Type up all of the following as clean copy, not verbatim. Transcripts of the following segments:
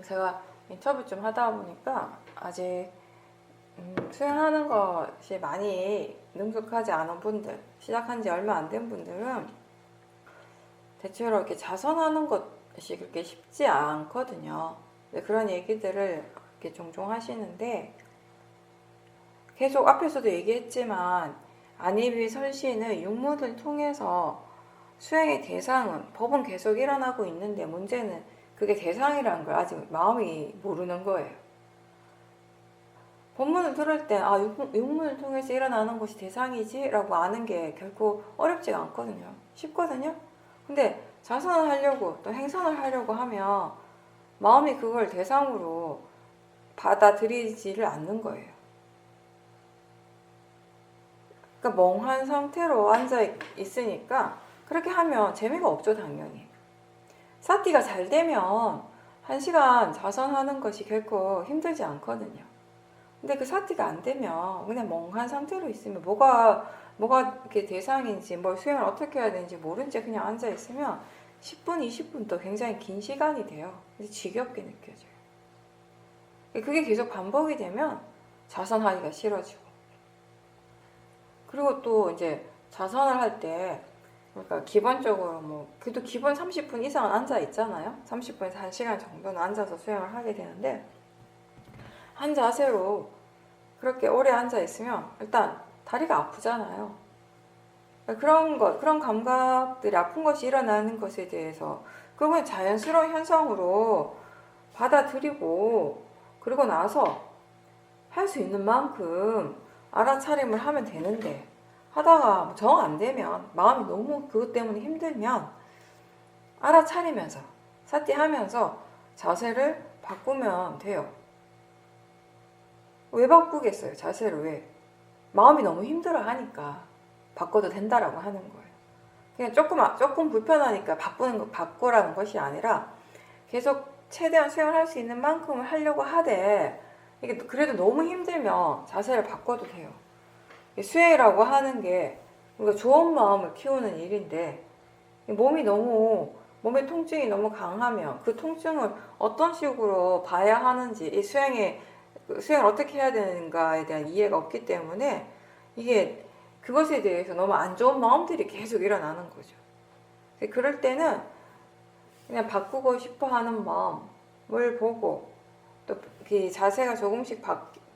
제가 인터뷰 좀 하다 보니까 아직 수행하는 것이 많이 능숙하지 않은 분들, 시작한 지 얼마 안 된 분들은 대체로 이렇게 자선하는 것이 그렇게 쉽지 않거든요. 그런 얘기들을 이렇게 종종 하시는데, 계속 앞에서도 얘기했지만 안이비 설신의 육문을 통해서 수행의 대상은 법은 계속 일어나고 있는데, 문제는 그게 대상이라는 걸 아직 마음이 모르는 거예요. 본문을 들을 때 육문을 통해서 일어나는 것이 대상이지 라고 아는 게 결코 어렵지가 않거든요. 쉽거든요. 근데 자선을 하려고 또 행선을 하려고 하면 마음이 그걸 대상으로 받아들이지를 않는 거예요. 그러니까 멍한 상태로 앉아 있으니까 그렇게 하면 재미가 없죠, 당연히. 사티가 잘 되면 1시간 자선하는 것이 결코 힘들지 않거든요. 근데 그 사티가 안 되면 그냥 멍한 상태로 있으면 뭐가 이렇게 대상인지 뭘 수행을 어떻게 해야 되는지 모른 채 그냥 앉아 있으면 10분, 20분도 굉장히 긴 시간이 돼요. 그래서 지겹게 느껴져요. 그게 계속 반복이 되면 자선하기가 싫어지고, 그리고 또 이제 자선을 할 때 그러니까 기본적으로 그래도 기본 30분 이상은 앉아 있잖아요. 30분에서 1시간 정도는 앉아서 수행을 하게 되는데, 한 자세로 그렇게 오래 앉아 있으면 일단 다리가 아프잖아요. 그런 감각들이, 아픈 것이 일어나는 것에 대해서 그건 자연스러운 현상으로 받아들이고, 그리고 나서 할 수 있는 만큼 알아차림을 하면 되는데, 하다가 정 안 되면, 마음이 너무 그것 때문에 힘들면 알아차리면서 사티하면서 자세를 바꾸면 돼요. 왜 바꾸겠어요? 자세를 왜? 마음이 너무 힘들어 하니까 바꿔도 된다라고 하는 거예요. 그냥 조금 불편하니까 바꾸라는 것이 아니라 계속 최대한 수행할 수 있는 만큼을 하려고 하되, 이게 그래도 너무 힘들면 자세를 바꿔도 돼요. 수행이라고 하는 게 우리가 좋은 마음을 키우는 일인데, 몸의 통증이 너무 강하면 그 통증을 어떤 식으로 봐야 하는지, 이 수행을 어떻게 해야 되는가에 대한 이해가 없기 때문에 이게 그것에 대해서 너무 안 좋은 마음들이 계속 일어나는 거죠. 그럴 때는 그냥 바꾸고 싶어 하는 마음을 보고, 또 그 자세가 조금씩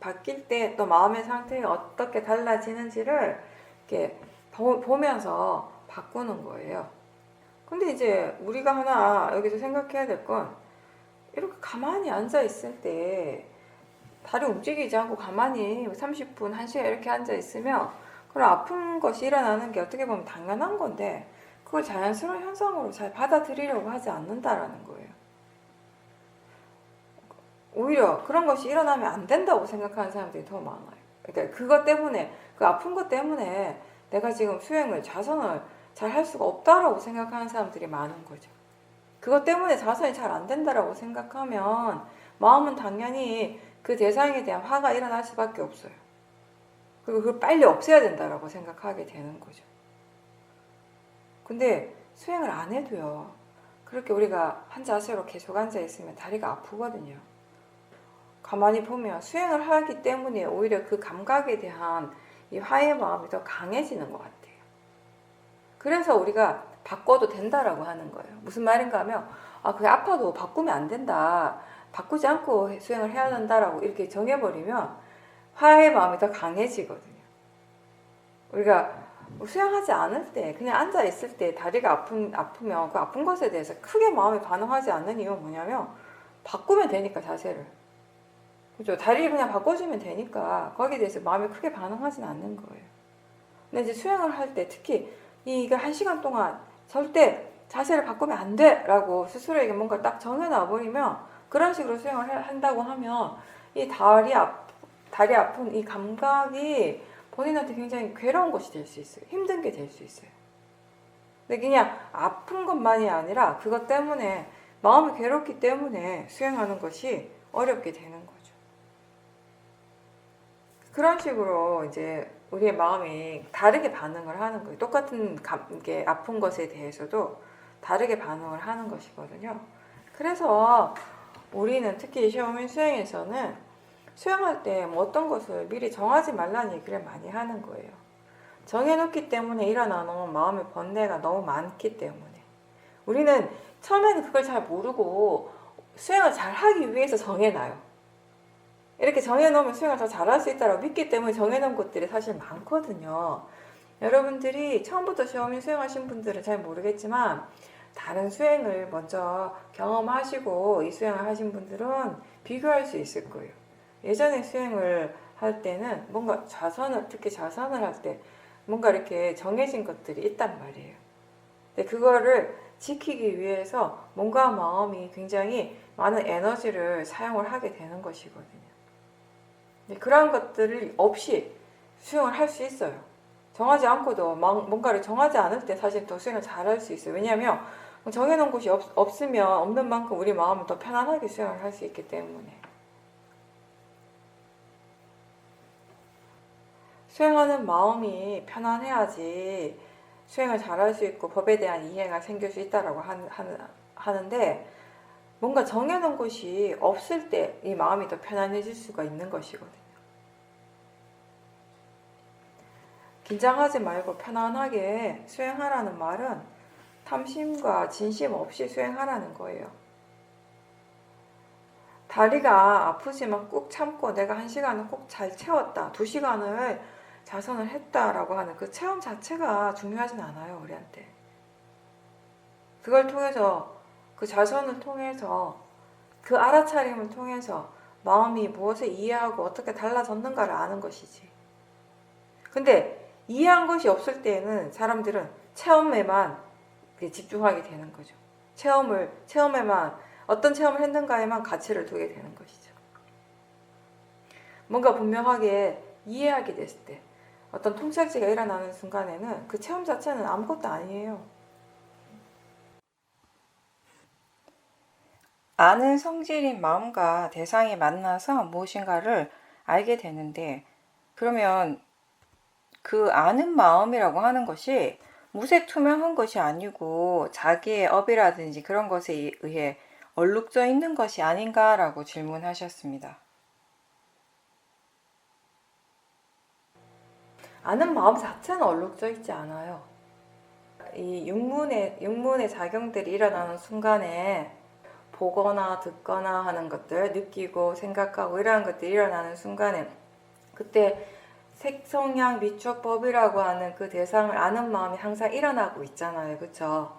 바뀔 때 또 마음의 상태가 어떻게 달라지는지를 이렇게 보면서 바꾸는 거예요. 근데 이제 우리가 하나 여기서 생각해야 될 건, 이렇게 가만히 앉아 있을 때 다리 움직이지 않고 가만히 30분, 1시간 이렇게 앉아 있으면 그런 아픈 것이 일어나는 게 어떻게 보면 당연한 건데, 그걸 자연스러운 현상으로 잘 받아들이려고 하지 않는다라는 거예요. 오히려 그런 것이 일어나면 안 된다고 생각하는 사람들이 더 많아요. 그러니까 그것 때문에, 그 아픈 것 때문에 내가 지금 자선을 잘 할 수가 없다라고 생각하는 사람들이 많은 거죠. 그것 때문에 자선이 잘 안 된다라고 생각하면 마음은 당연히 그 대상에 대한 화가 일어날 수밖에 없어요. 그리고 그걸 빨리 없애야 된다라고 생각하게 되는 거죠. 근데 수행을 안 해도요, 그렇게 우리가 한 자세로 계속 앉아 있으면 다리가 아프거든요. 가만히 보면 수행을 하기 때문에 오히려 그 감각에 대한 이 화의 마음이 더 강해지는 것 같아요. 그래서 우리가 바꿔도 된다라고 하는 거예요. 무슨 말인가 하면, 그게 아파도 바꾸면 안 된다, 바꾸지 않고 수행을 해야 된다라고 이렇게 정해버리면 화의 마음이 더 강해지거든요. 우리가 수행하지 않을 때, 그냥 앉아 있을 때 다리가 아프면 그 아픈 것에 대해서 크게 마음이 반응하지 않는 이유는 뭐냐면, 바꾸면 되니까, 자세를. 그죠? 다리를 그냥 바꿔주면 되니까 거기에 대해서 마음이 크게 반응하진 않는 거예요. 근데 이제 수행을 할 때, 특히 이거 1시간 동안 절대 자세를 바꾸면 안 돼! 라고 스스로에게 뭔가 딱 정해놔 버리면, 그런 식으로 수행을 한다고 하면 이 다리 아픈 이 감각이 본인한테 굉장히 괴로운 것이 될 수 있어요. 힘든 게 될 수 있어요. 근데 그냥 아픈 것만이 아니라 그것 때문에 마음이 괴롭기 때문에 수행하는 것이 어렵게 되는 거죠. 그런 식으로 이제 우리의 마음이 다르게 반응을 하는 거예요. 똑같은 게 아픈 것에 대해서도 다르게 반응을 하는 것이거든요. 그래서 우리는 특히 시험인 수행에서는 수행할 때 뭐 어떤 것을 미리 정하지 말라는 얘기를 많이 하는 거예요. 정해놓기 때문에 일어나는 마음의 번뇌가 너무 많기 때문에 우리는 처음에는 그걸 잘 모르고 수행을 잘 하기 위해서 정해놔요. 이렇게 정해놓으면 수행을 더 잘할 수 있다고 믿기 때문에 정해놓은 것들이 사실 많거든요. 여러분들이 처음부터 시험인 수행하신 분들은 잘 모르겠지만 다른 수행을 먼저 경험하시고 이 수행을 하신 분들은 비교할 수 있을 거예요. 예전에 수행을 할 때는 뭔가 특히 좌선을 할 때 뭔가 이렇게 정해진 것들이 있단 말이에요. 근데 그거를 지키기 위해서 몸과 마음이 굉장히 많은 에너지를 사용을 하게 되는 것이거든요. 그러한 것들을 없이 수행을 할 수 있어요. 정하지 않고도 뭔가를 정하지 않을 때 사실 더 수행을 잘 할 수 있어요. 왜냐하면 정해놓은 곳이 없으면 없는 만큼 우리 마음은 더 편안하게 수행을 할 수 있기 때문에. 수행하는 마음이 편안해야지 수행을 잘할 수 있고 법에 대한 이해가 생길 수 있다라고 하는데 뭔가 정해놓은 곳이 없을 때 이 마음이 더 편안해질 수가 있는 것이거든요. 긴장하지 말고 편안하게 수행하라는 말은 탐심과 진심 없이 수행하라는 거예요. 다리가 아프지만 꾹 참고 내가 1시간을 꼭 잘 채웠다, 2시간을 자선을 했다라고 하는 그 체험 자체가 중요하진 않아요, 우리한테. 그걸 통해서, 그 자선을 통해서, 그 알아차림을 통해서 마음이 무엇을 이해하고 어떻게 달라졌는가를 아는 것이지. 근데 이해한 것이 없을 때에는 사람들은 체험에만 집중하게 되는 거죠. 체험에만, 어떤 체험을 했는가에만 가치를 두게 되는 것이죠. 뭔가 분명하게 이해하게 됐을 때, 어떤 통찰지가 일어나는 순간에는 그 체험 자체는 아무것도 아니에요. 아는 성질인 마음과 대상이 만나서 무엇인가를 알게 되는데, 그러면 그 아는 마음이라고 하는 것이 무색투명한 것이 아니고 자기의 업이라든지 그런 것에 의해 얼룩져 있는 것이 아닌가라고 질문하셨습니다. 아는 마음 자체는 얼룩져 있지 않아요. 이 육문의 작용들이 일어나는 순간에 보거나 듣거나 하는 것들, 느끼고 생각하고 이러한 것들이 일어나는 순간에 그때 색성향 미촉법이라고 하는 그 대상을 아는 마음이 항상 일어나고 있잖아요. 그쵸?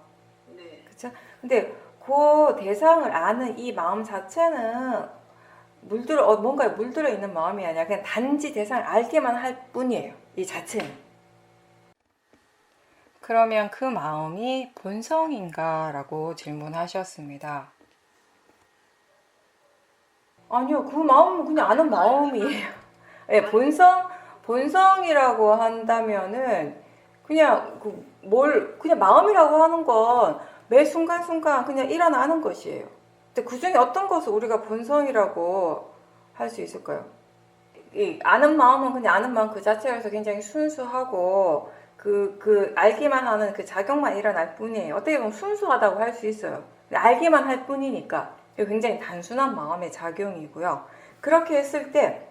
네. 그쵸? 근데 그 대상을 아는 이 마음 자체는 뭔가에 물들어 있는 마음이 아니라 그냥 단지 대상을 알기만 할 뿐이에요. 이 자체는. 그러면 그 마음이 본성인가? 라고 질문하셨습니다. 아니요, 그 마음은 그냥 아는 마음이에요. 네, 본성이라고 한다면은 그냥 그냥 마음이라고 하는 건 매 순간순간 그냥 일어나는 것이에요. 근데 그 중에 어떤 것을 우리가 본성이라고 할 수 있을까요? 이 아는 마음은 그냥 아는 마음 그 자체에서 굉장히 순수하고 그 알기만 하는 그 작용만 일어날 뿐이에요. 어떻게 보면 순수하다고 할 수 있어요. 알기만 할 뿐이니까 굉장히 단순한 마음의 작용이고요. 그렇게 했을 때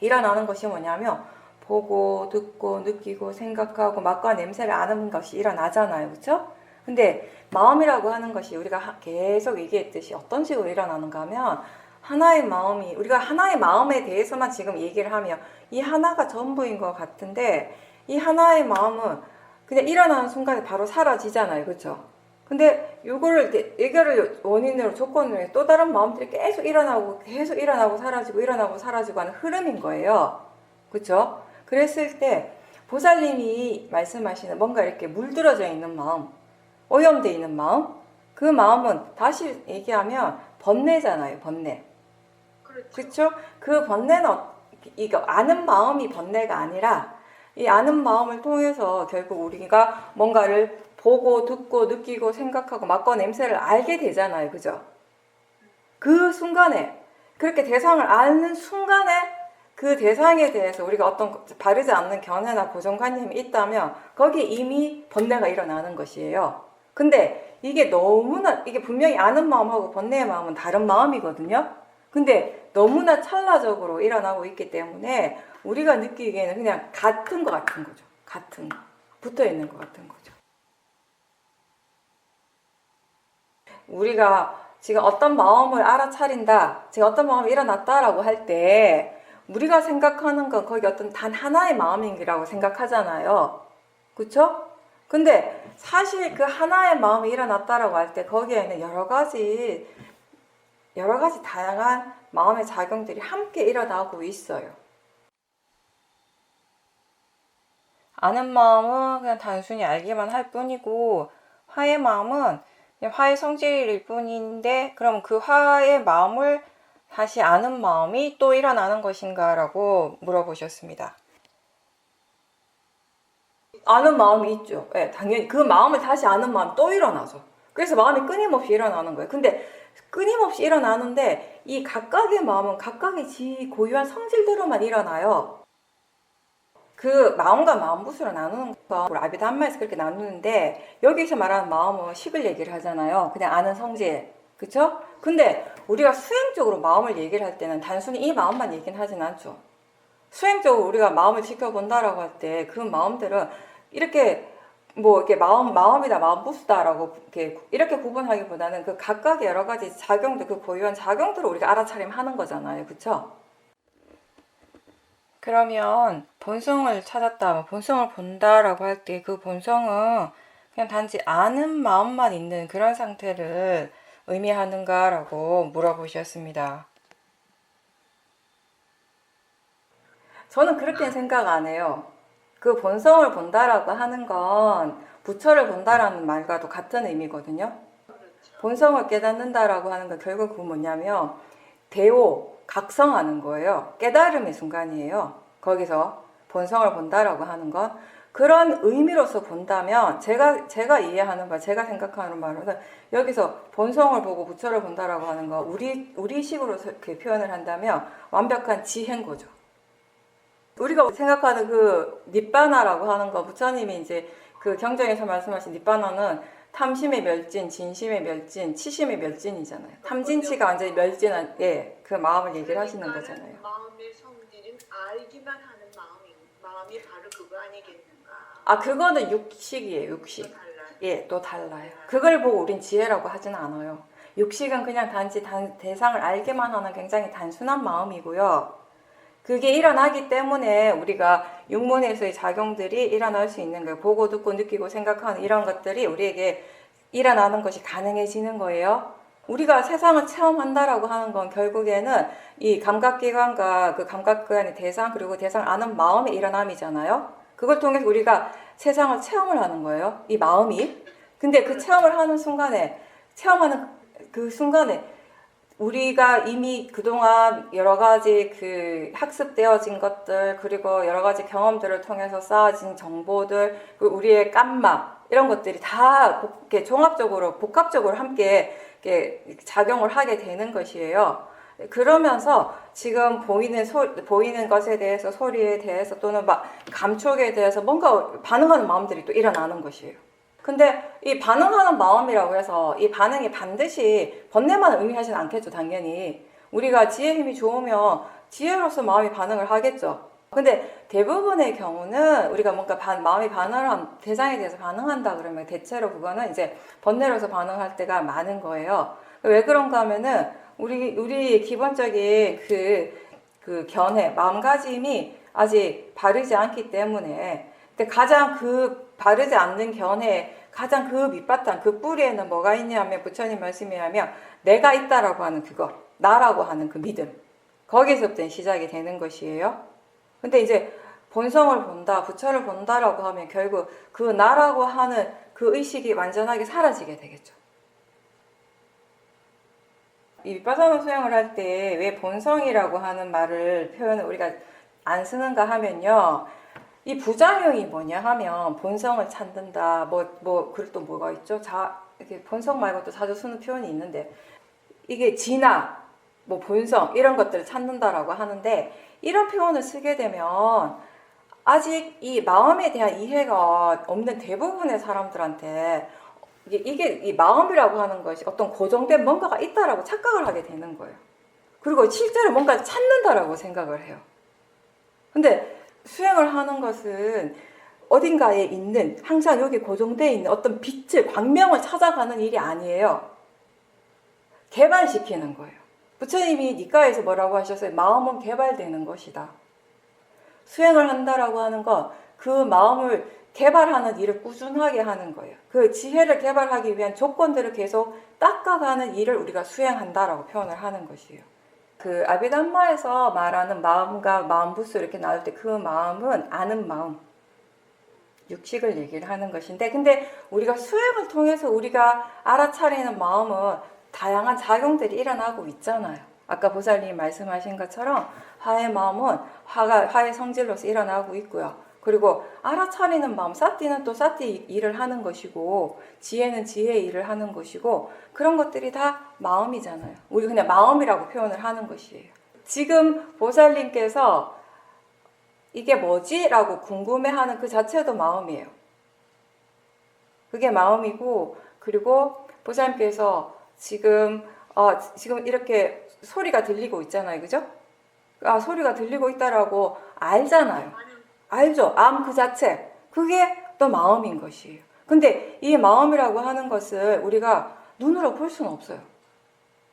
일어나는 것이 뭐냐면 보고 듣고 느끼고 생각하고 맛과 냄새를 아는 것이 일어나잖아요. 그렇죠? 근데 마음이라고 하는 것이 우리가 계속 얘기했듯이 어떤 식으로 일어나는가 하면 하나의 마음이, 우리가 하나의 마음에 대해서만 지금 얘기를 하면 이 하나가 전부인 것 같은데 이 하나의 마음은 그냥 일어나는 순간에 바로 사라지잖아요. 그렇죠? 근데 요거를 이거를 원인으로 조건으로 해서 또 다른 마음들이 계속 일어나고 사라지고 하는 흐름인 거예요. 그렇죠? 그랬을 때 보살님이 말씀하시는 뭔가 이렇게 물들어져 있는 마음, 오염되어 있는 마음, 그 마음은 다시 얘기하면 번뇌잖아요. 번뇌. 그렇죠? 그 번뇌는 이거 아는 마음이 번뇌가 아니라 이 아는 마음을 통해서 결국 우리가 뭔가를 보고 듣고 느끼고 생각하고 맛과 냄새를 알게 되잖아요. 그죠? 그 순간에 그렇게 대상을 아는 순간에 그 대상에 대해서 우리가 어떤 바르지 않는 견해나 고정관념이 있다면 거기에 이미 번뇌가 일어나는 것이에요. 근데 이게 너무나, 이게 분명히 아는 마음하고 번뇌의 마음은 다른 마음이거든요. 근데 너무나 찰나적으로 일어나고 있기 때문에 우리가 느끼기에는 그냥 같은 거 같은 거죠. 같은 거. 붙어 있는 것 같은 거죠. 우리가 지금 어떤 마음을 알아차린다, 지금 어떤 마음이 일어났다라고 할 때, 우리가 생각하는 건 거기 어떤 단 하나의 마음이라고 생각하잖아요. 그쵸? 근데 사실 그 하나의 마음이 일어났다라고 할 때 거기에는 여러 가지 다양한 마음의 작용들이 함께 일어나고 있어요. 아는 마음은 그냥 단순히 알기만 할 뿐이고, 화의 마음은 그냥 화의 성질일 뿐인데, 그럼 그 화의 마음을 다시 아는 마음이 또 일어나는 것인가 라고 물어보셨습니다. 아는 마음이 있죠. 네, 당연히 그 마음을 다시 아는 마음이 또 일어나죠. 그래서 마음이 끊임없이 일어나는 거예요. 근데 끊임없이 일어나는데 이 각각의 마음은 각각의 지 고유한 성질대로만 일어나요. 그 마음과 마음부스로 나누는 거 아비담마에서 그렇게 나누는데, 여기서 말하는 마음은 식을 얘기를 하잖아요. 그냥 아는 성질, 그쵸? 근데 우리가 수행적으로 마음을 얘기를 할 때는 단순히 이 마음만 얘기는 하진 않죠. 수행적으로 우리가 마음을 지켜본다라고 할 때 그 마음들은 이렇게 뭐 이렇게 마음이다, 마음부스다라고 이렇게 구분하기보다는 그 각각의 여러 가지 작용들, 그 고유한 작용들을 우리가 알아차림하는 거잖아요. 그쵸? 그러면 본성을 찾았다, 본성을 본다라고 할 때 그 본성은 그냥 단지 아는 마음만 있는 그런 상태를 의미하는가라고 물어보셨습니다. 저는 그렇게 생각 안 해요. 그 본성을 본다라고 하는 건 부처를 본다라는 말과도 같은 의미거든요. 본성을 깨닫는다라고 하는 건 결국 그 뭐냐면 대오, 각성하는 거예요. 깨달음의 순간이에요. 거기서 본성을 본다라고 하는 건 그런 의미로서 본다면 제가 이해하는 바, 제가 생각하는 바로는 여기서 본성을 보고 부처를 본다라고 하는 거 우리식으로 이렇게 표현을 한다면 완벽한 지혜인 거죠. 우리가 생각하는 그 니빠나라고 하는 거, 부처님이 이제 그 경전에서 말씀하신 니빠나는 탐심의 멸진, 진심의 멸진, 치심의 멸진이잖아요. 탐진치가 완전히 멸진한, 예, 그 마음을 얘기를 하시는 거잖아요. 마음의 성질은 알기만 하는 마음이 바로 그거 아니겠는가? 아, 그거는 육식이에요, 육식. 예, 또 달라요. 그걸 보고 우린 지혜라고 하진 않아요. 육식은 그냥 단지 대상을 알게만 하는 굉장히 단순한 마음이고요. 그게 일어나기 때문에 우리가 육문에서의 작용들이 일어날 수 있는 거예요. 보고 듣고 느끼고 생각하는 이런 것들이 우리에게 일어나는 것이 가능해지는 거예요. 우리가 세상을 체험한다라고 하는 건 결국에는 이 감각기관과 그 감각기관의 대상, 그리고 대상을 아는 마음의 일어남이잖아요. 그걸 통해서 우리가 세상을 체험을 하는 거예요. 이 마음이. 근데 그 체험을 하는 순간에, 체험하는 그 순간에 우리가 이미 그동안 여러 가지 그 학습되어진 것들, 그리고 여러 가지 경험들을 통해서 쌓아진 정보들, 그리고 우리의 깜막, 이런 것들이 다 이렇게 종합적으로, 복합적으로 함께 이렇게 작용을 하게 되는 것이에요. 그러면서 지금 보이는 것에 대해서, 소리에 대해서, 또는 감촉에 대해서 뭔가 반응하는 마음들이 또 일어나는 것이에요. 근데 이 반응하는 마음이라고 해서 이 반응이 반드시 번뇌만 의미하지는 않겠죠, 당연히. 우리가 지혜 힘이 좋으면 지혜로서 마음이 반응을 하겠죠. 근데 대부분의 경우는 우리가 뭔가 마음이 대상에 대해서 반응한다 그러면 대체로 그거는 이제 번뇌로서 반응할 때가 많은 거예요. 왜 그런가 하면은 우리 기본적인 그 견해, 마음가짐이 아직 바르지 않기 때문에. 근데 가장 그 바르지 않는 견해, 가장 그 밑바탕, 그 뿌리에는 뭐가 있냐면 부처님 말씀이 하면 내가 있다라고 하는 그거, 나라고 하는 그 믿음. 거기서부터 시작이 되는 것이에요. 근데 이제 본성을 본다, 부처를 본다라고 하면 결국 그 나라고 하는 그 의식이 완전하게 사라지게 되겠죠. 이 윗바사나 수행을 할 때 왜 본성이라고 하는 표현을 우리가 안 쓰는가 하면요. 이 부작용이 뭐냐 하면 본성을 찾는다, 그리고 또 뭐가 있죠? 이렇게 본성 말고 또 자주 쓰는 표현이 있는데, 이게 진화, 본성, 이런 것들을 찾는다라고 하는데, 이런 표현을 쓰게 되면 아직 이 마음에 대한 이해가 없는 대부분의 사람들한테 이게 이 마음이라고 하는 것이 어떤 고정된 뭔가가 있다라고 착각을 하게 되는 거예요. 그리고 실제로 뭔가를 찾는다라고 생각을 해요. 근데 수행을 하는 것은 어딘가에 있는, 항상 여기 고정되어 있는 어떤 빛을, 광명을 찾아가는 일이 아니에요. 개발시키는 거예요. 부처님이 니까에서 뭐라고 하셨어요? 마음은 개발되는 것이다. 수행을 한다라고 하는 건 그 마음을 개발하는 일을 꾸준하게 하는 거예요. 그 지혜를 개발하기 위한 조건들을 계속 닦아가는 일을 우리가 수행한다라고 표현을 하는 것이에요. 그 아비담마에서 말하는 마음과 마음부스 이렇게 나올 때 그 마음은 아는 마음, 육식을 얘기를 하는 것인데, 근데 우리가 수행을 통해서 우리가 알아차리는 마음은 다양한 작용들이 일어나고 있잖아요. 아까 보살님이 말씀하신 것처럼 화의 마음은 화의 성질로서 일어나고 있고요. 그리고 알아차리는 마음, 사띠는 또 사띠 일을 하는 것이고, 지혜는 지혜의 일을 하는 것이고, 그런 것들이 다 마음이잖아요. 우리 그냥 마음이라고 표현을 하는 것이에요. 지금 보살님께서 이게 뭐지? 라고 궁금해하는 그 자체도 마음이에요. 그게 마음이고, 그리고 보살님께서 지금 이렇게 소리가 들리고 있잖아요. 그죠? 소리가 들리고 있다라고 알잖아요. 알죠? 암 그 자체. 그게 또 마음인 것이에요. 근데 이 마음이라고 하는 것을 우리가 눈으로 볼 수는 없어요.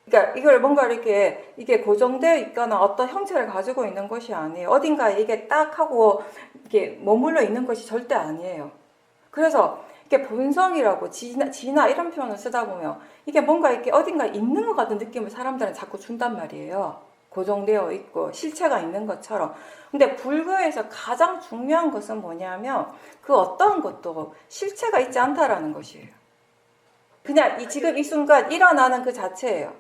그러니까 이걸 뭔가 이게 고정되어 있거나 어떤 형체를 가지고 있는 것이 아니에요. 어딘가에 이게 딱 하고 이게 머물러 있는 것이 절대 아니에요. 그래서 이게 본성이라고 진화 이런 표현을 쓰다 보면 이게 뭔가 이렇게 어딘가 있는 것 같은 느낌을 사람들은 자꾸 준단 말이에요. 고정되어 있고 실체가 있는 것처럼. 근데 불교에서 가장 중요한 것은 뭐냐면 그 어떤 것도 실체가 있지 않다라는 것이에요. 그냥 지금 이 순간 일어나는 그 자체예요.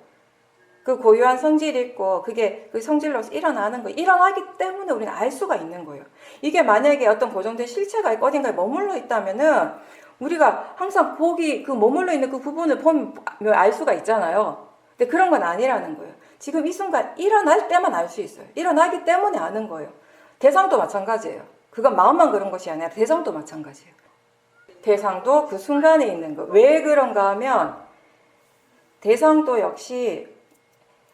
그 고유한 성질이 있고 그게 그 성질로서 일어나는 거예요. 일어나기 때문에 우리는 알 수가 있는 거예요. 이게 만약에 어떤 고정된 실체가 있고 어딘가에 머물러 있다면은 우리가 항상 그 머물러 있는 그 부분을 보면 알 수가 있잖아요. 근데 그런 건 아니라는 거예요. 지금 이 순간 일어날 때만 알 수 있어요. 일어나기 때문에 아는 거예요. 대상도 마찬가지예요. 그건 마음만 그런 것이 아니라 대상도 마찬가지예요. 대상도 그 순간에 있는 거. 왜 그런가 하면 대상도 역시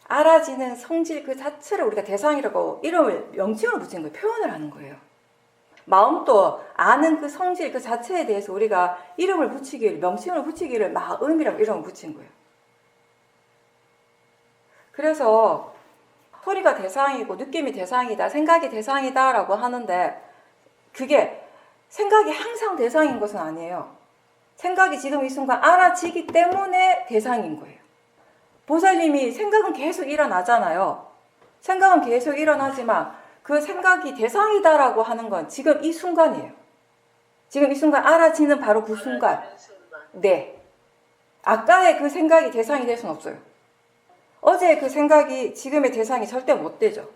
알아지는 성질 그 자체를 우리가 대상이라고 명칭을 붙인 거예요. 표현을 하는 거예요. 마음도 아는 그 성질 그 자체에 대해서 우리가 명칭을 붙이기를 마음이라고 이름을 붙인 거예요. 그래서 소리가 대상이고 느낌이 대상이다, 생각이 대상이다 라고 하는데 그게 생각이 항상 대상인 것은 아니에요. 생각이 지금 이 순간 알아지기 때문에 대상인 거예요. 보살님이 생각은 계속 일어나잖아요. 생각은 계속 일어나지만 그 생각이 대상이다라고 하는 건 지금 이 순간이에요. 지금 이 순간 알아지는 바로 그 순간. 네. 아까의 그 생각이 대상이 될 수는 없어요. 어제의 그 생각이 지금의 대상이 절대 못 되죠.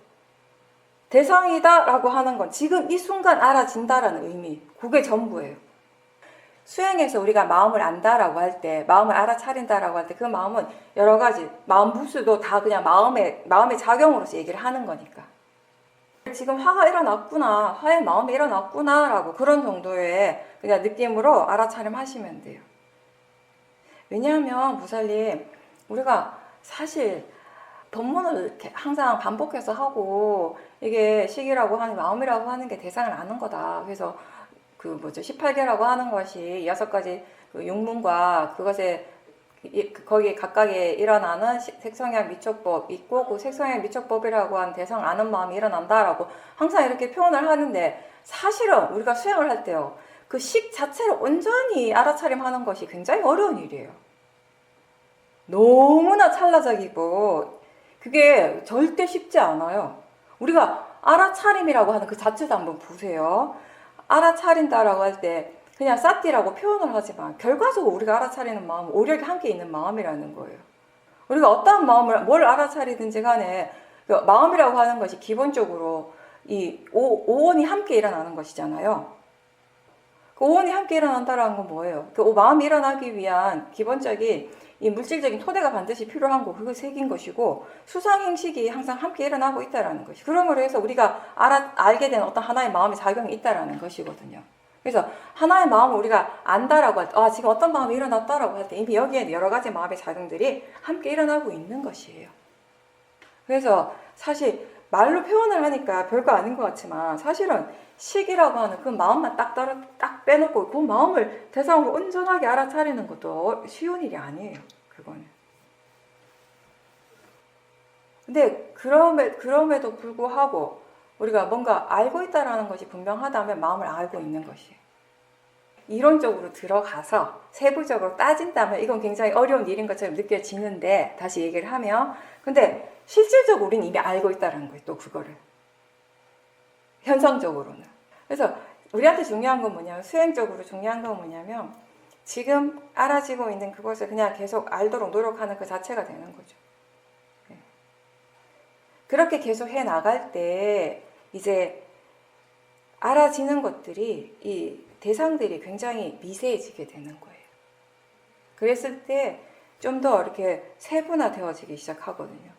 대상이다라고 하는 건 지금 이 순간 알아진다라는 의미. 그게 전부예요. 수행에서 우리가 마음을 안다라고 할 때, 마음을 알아차린다라고 할 때 그 마음은 여러 가지, 마음 부수도 다 그냥 마음의 작용으로서 얘기를 하는 거니까. 지금 화가 일어났구나, 화의 마음이 일어났구나 라고 그런 정도의 그냥 느낌으로 알아차림하시면 돼요. 왜냐하면 보살님, 우리가 사실 법문을 이렇게 항상 반복해서 하고 이게 식이라고 하는 마음이라고 하는 게 대상을 아는 거다. 그래서 18개라고 하는 것이 6가지 그 육문과 그것에 거기에 각각에 일어나는 색성향 미촉법 있고 그 색성향 미촉법이라고 하는 대상을 아는 마음이 일어난다라고 항상 이렇게 표현을 하는데 사실은 우리가 수행을 할 때요. 그 식 자체를 온전히 알아차림하는 것이 굉장히 어려운 일이에요. 너무나 찰나적이고 그게 절대 쉽지 않아요. 우리가 알아차림이라고 하는 그 자체도 한번 보세요. 알아차린다라고 할 때 그냥 사띠라고 표현을 하지만 결과적으로 우리가 알아차리는 마음은 오력이 함께 있는 마음이라는 거예요. 우리가 어떠한 뭘 알아차리든지 간에 그 마음이라고 하는 것이 기본적으로 이 오온이 함께 일어나는 것이잖아요. 그 오온이 함께 일어난다는 건 뭐예요? 그 마음이 일어나기 위한 기본적인 이 물질적인 토대가 반드시 필요한 거, 그거 색인 것이고 수상행식이 항상 함께 일어나고 있다는 것이. 그런 걸로 해서 우리가 알게 된 어떤 하나의 마음의 작용이 있다는 것이거든요. 그래서 하나의 마음을 우리가 안다라고 할 때, 아, 지금 어떤 마음이 일어났다라고 할 때 이미 여기에 여러 가지 마음의 작용들이 함께 일어나고 있는 것이에요. 그래서 사실 말로 표현을 하니까 별거 아닌 것 같지만 사실은 식이라고 하는 그 마음만 딱 빼놓고 그 마음을 대상으로 온전하게 알아차리는 것도 쉬운 일이 아니에요. 그거는. 근데 그럼에도 불구하고 우리가 뭔가 알고 있다라는 것이 분명하다면 마음을 알고 있는 것이에요. 이론적으로 들어가서 세부적으로 따진다면 이건 굉장히 어려운 일인 것처럼 느껴지는데 다시 얘기를 하면 근데 실질적으로 우리는 이미 알고 있다는 거예요. 또 그거를. 현상적으로는. 그래서 우리한테 중요한 건 뭐냐면 수행적으로 중요한 건 뭐냐면 지금 알아지고 있는 그것을 그냥 계속 알도록 노력하는 그 자체가 되는 거죠. 네. 그렇게 계속 해 나갈 때 이제 알아지는 것들이 이 대상들이 굉장히 미세해지게 되는 거예요. 그랬을 때 좀 더 이렇게 세분화되어지기 시작하거든요.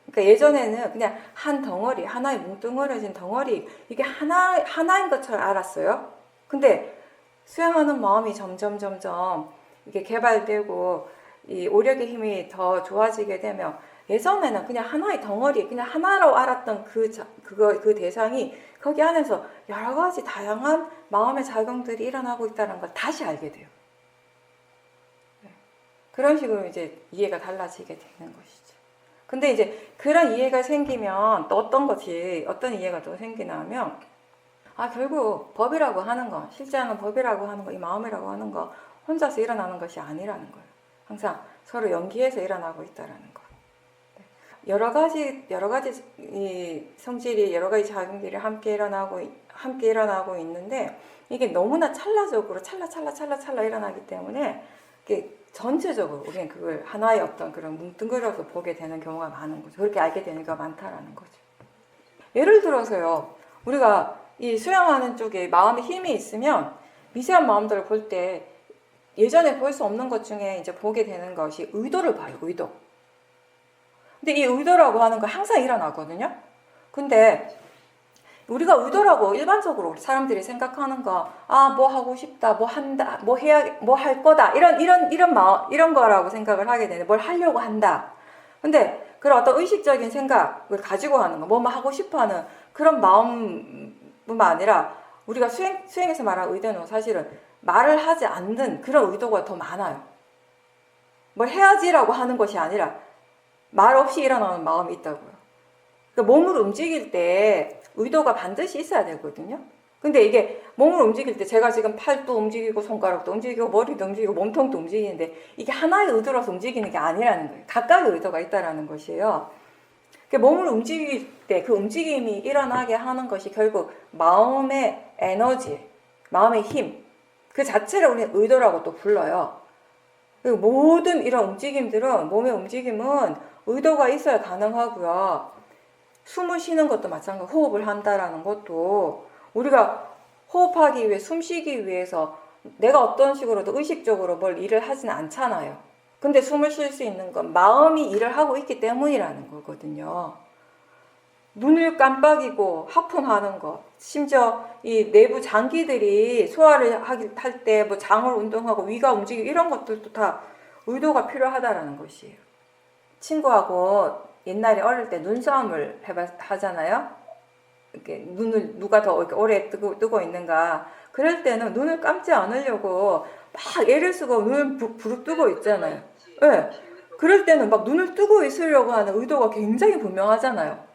그러니까 예전에는 그냥 한 덩어리, 하나의 뭉뚱그려진 덩어리, 이게 하나인 것처럼 알았어요. 근데 수행하는 마음이 점점 이게 개발되고 이 오력의 힘이 더 좋아지게 되면 예전에는 그냥 하나의 덩어리, 그냥 하나로 알았던 그 대상이 거기 안에서 여러 가지 다양한 마음의 작용들이 일어나고 있다는 걸 다시 알게 돼요. 그런 식으로 이제 이해가 달라지게 되는 것이죠. 근데 이제 그런 이해가 생기면 또 어떤 이해가 또 생기냐면, 아, 결국 법이라고 하는 거, 실제하는 법이라고 하는 거, 이 마음이라고 하는 거, 혼자서 일어나는 것이 아니라는 거예요. 항상 서로 연기해서 일어나고 있다라는 거. 여러 가지 이 성질이 여러 가지 작용들이 함께 일어나고 있는데 이게 너무나 찰나적으로 찰나 일어나기 때문에 이게 전체적으로 우리는 그걸 하나의 어떤 그런 뭉뚱그려서 보게 되는 경우가 많은 거죠. 그렇게 알게 되는 경우가 많다라는 거죠. 예를 들어서요, 우리가 이 수양하는 쪽에 마음의 힘이 있으면 미세한 마음들을 볼 때 예전에 볼 수 없는 것 중에 이제 보게 되는 것이 의도를 봐요, 의도. 근데 이 의도라고 하는 거 항상 일어나거든요. 근데 우리가 의도라고 일반적으로 사람들이 생각하는 거, 아, 뭐 하고 싶다, 뭐 한다, 뭐 해야, 뭐 할 거다, 이런 거라고 생각을 하게 되는데, 뭘 하려고 한다. 근데 그런 어떤 의식적인 생각을 가지고 하는 거, 뭐 하고 싶어 하는 그런 마음뿐만 아니라, 우리가 수행에서 말하는 의도는 사실은 말을 하지 않는 그런 의도가 더 많아요. 뭘 해야지라고 하는 것이 아니라, 말 없이 일어나는 마음이 있다고요. 그러니까 몸을 움직일 때 의도가 반드시 있어야 되거든요. 근데 이게 몸을 움직일 때 제가 지금 팔도 움직이고 손가락도 움직이고 머리도 움직이고 몸통도 움직이는데 이게 하나의 의도라서 움직이는 게 아니라는 거예요. 각각의 의도가 있다라는 것이에요. 그러니까 몸을 움직일 때 그 움직임이 일어나게 하는 것이 결국 마음의 에너지, 마음의 힘, 그 자체를 우리는 의도라고 또 불러요. 그리고 모든 이런 움직임들은, 몸의 움직임은 의도가 있어야 가능하고요. 숨을 쉬는 것도 마찬가지로 호흡을 한다라는 것도 우리가 호흡하기 위해, 숨 쉬기 위해서 내가 어떤 식으로도 의식적으로 뭘 일을 하진 않잖아요. 근데 숨을 쉴 수 있는 건 마음이 일을 하고 있기 때문이라는 거거든요. 눈을 깜빡이고 하품하는 것, 심지어 이 내부 장기들이 소화를 할 때 뭐 장을 운동하고 위가 움직이고 이런 것들도 다 의도가 필요하다라는 것이에요. 친구하고 옛날에 어릴 때 눈싸움을 하잖아요. 이렇게 눈을 누가 더 이렇게 오래 뜨고 있는가. 그럴 때는 눈을 감지 않으려고 막 애를 쓰고 눈을 부릅뜨고 있잖아요. 네. 그럴 때는 막 눈을 뜨고 있으려고 하는 의도가 굉장히 분명하잖아요.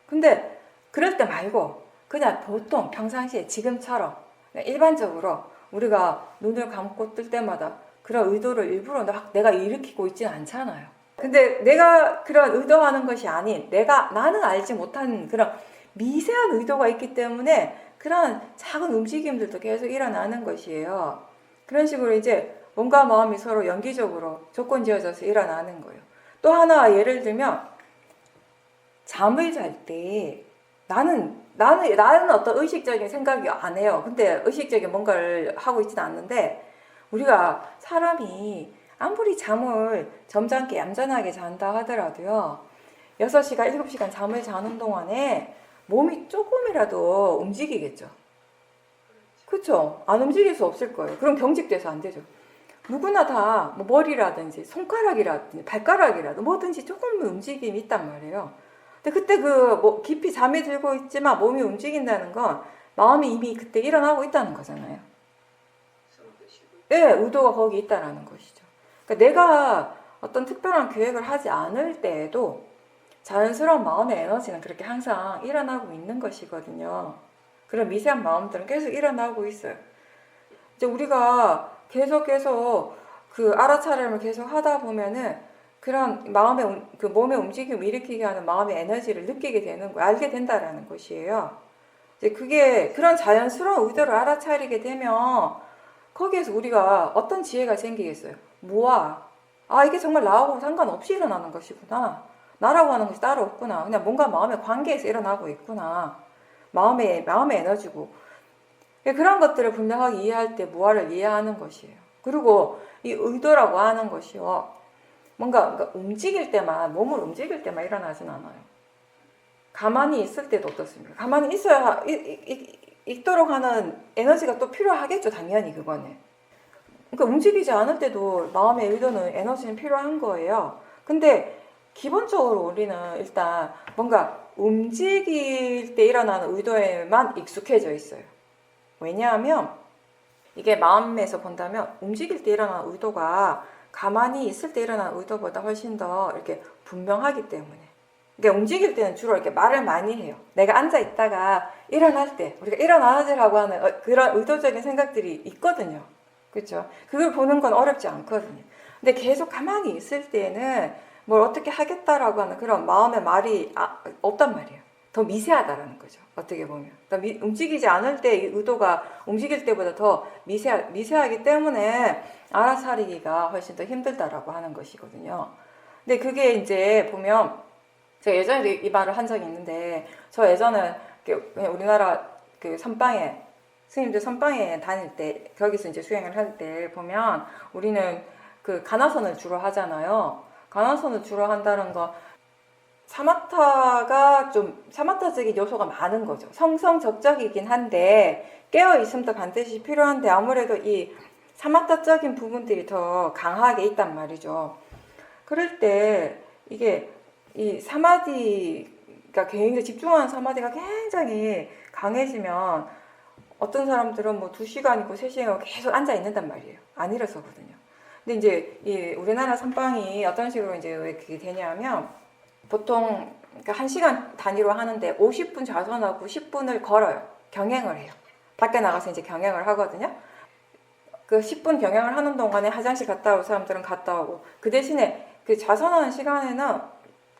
근데 그럴 때 말고 그냥 보통 평상시에 지금처럼 일반적으로 우리가 눈을 감고 뜰 때마다 그런 의도를 일부러 내가 일으키고 있지는 않잖아요. 근데 내가 그런 의도하는 것이 아닌 나는 알지 못하는 그런 미세한 의도가 있기 때문에 그런 작은 움직임들도 계속 일어나는 것이에요. 그런 식으로 이제 몸과 마음이 서로 연기적으로 조건 지어져서 일어나는 거예요. 또 하나 예를 들면 잠을 잘 때 나는 어떤 의식적인 생각이 안 해요. 근데 의식적인 뭔가를 하고 있지는 않는데 우리가 사람이 아무리 잠을 점잖게 얌전하게 잔다 하더라도요. 6시간, 7시간 잠을 자는 동안에 몸이 조금이라도 움직이겠죠. 그쵸? 안 움직일 수 없을 거예요. 그럼 경직돼서 안 되죠. 누구나 다 뭐 머리라든지 손가락이라든지 발가락이라든지 뭐든지 조금은 움직임이 있단 말이에요. 근데 그때 그 뭐 깊이 잠이 들고 있지만 몸이 움직인다는 건 마음이 이미 그때 일어나고 있다는 거잖아요. 네, 의도가 거기 있다라는 것이죠. 그러니까 내가 어떤 특별한 계획을 하지 않을 때에도 자연스러운 마음의 에너지는 그렇게 항상 일어나고 있는 것이거든요. 그런 미세한 마음들은 계속 일어나고 있어요. 이제 우리가 계속 그 알아차림을 계속 하다 보면은 그런 마음의 그 몸의 움직임을 일으키게 하는 마음의 에너지를 느끼게 되는 거, 알게 된다라는 것이에요. 이제 그게 그런 자연스러운 의도를 알아차리게 되면 거기에서 우리가 어떤 지혜가 생기겠어요? 이게 정말 나하고 상관없이 일어나는 것이구나. 나라고 하는 것이 따로 없구나. 그냥 뭔가 마음의 관계에서 일어나고 있구나. 마음의 에너지고. 그런 것들을 분명하게 이해할 때 무아를 이해하는 것이에요. 그리고 이 의도라고 하는 것이요. 뭔가 움직일 때만, 몸을 움직일 때만 일어나진 않아요. 가만히 있을 때도 어떻습니까? 가만히 있어야, 있도록 하는 에너지가 또 필요하겠죠, 당연히 그거는. 그러니까 움직이지 않을 때도 마음의 의도는 에너지는 필요한 거예요. 근데 기본적으로 우리는 일단 뭔가 움직일 때 일어나는 의도에만 익숙해져 있어요. 왜냐하면 이게 마음에서 본다면 움직일 때 일어나는 의도가 가만히 있을 때 일어나는 의도보다 훨씬 더 이렇게 분명하기 때문에. 그러니까 움직일 때는 주로 이렇게 말을 많이 해요. 내가 앉아 있다가 일어날 때 우리가 일어나자라고 하는 그런 의도적인 생각들이 있거든요. 그렇죠? 그걸 보는 건 어렵지 않거든요. 근데 계속 가만히 있을 때는 뭘 어떻게 하겠다라고 하는 그런 마음의 말이 없단 말이에요. 더 미세하다라는 거죠. 어떻게 보면. 움직이지 않을 때 이 의도가 움직일 때보다 더 미세하기 때문에 알아차리기가 훨씬 더 힘들다라고 하는 것이거든요. 근데 그게 이제 보면 제가 예전에도 이 말을 한 적이 있는데 저 예전에 그냥 우리나라 그 선방에 스님들 선방에 다닐 때 거기서 이제 수행을 할 때 보면 우리는 그 가나선을 주로 하잖아요. 가나선을 주로 한다는 거 사마타가 좀 사마타적인 요소가 많은 거죠. 성성적적이긴 한데 깨어 있음도 반드시 필요한데 아무래도 이 사마타적인 부분들이 더 강하게 있단 말이죠. 그럴 때 이게 이 사마디가 굉장히 집중하는 사마디가 굉장히 강해지면 어떤 사람들은 뭐 2시간이고 3시간이고 계속 앉아 있는단 말이에요. 안 일어서거든요. 근데 이제 이 우리나라 선방이 어떤 식으로 이제 왜 그게 되냐면 보통 그러니까 1시간 단위로 하는데 50분 좌선하고 10분을 걸어요. 경행을 해요. 밖에 나가서 이제 경행을 하거든요. 그 10분 경행을 하는 동안에 화장실 갔다 올 사람들은 갔다 오고 그 대신에 그 좌선하는 시간에는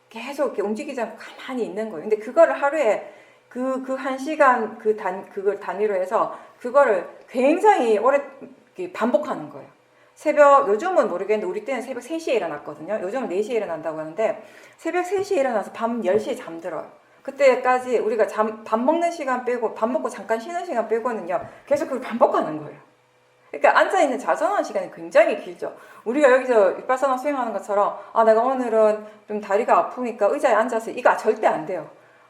계속 이렇게 움직이지 않고 가만히 있는 거예요. 근데 그거를 하루에 그 1시간 그걸 단위로 해서 그거를 굉장히 오래 반복하는 거예요. 요즘은 모르겠는데 우리 때는 새벽 3시에 일어났거든요. 요즘은 4시에 일어난다고 하는데 새벽 3시에 일어나서 밤 10시에 잠들어요. 그때까지 우리가 밥 먹는 시간 빼고 밥 먹고 잠깐 쉬는 시간 빼고는요. 계속 그걸 반복하는 거예요. 그러니까 앉아있는 좌선하는 시간이 굉장히 길죠. 우리가 여기서 윗바사나 수행하는 것처럼 내가 오늘은 좀 다리가 아프니까 의자에 앉아서 이거 절대 안 돼요.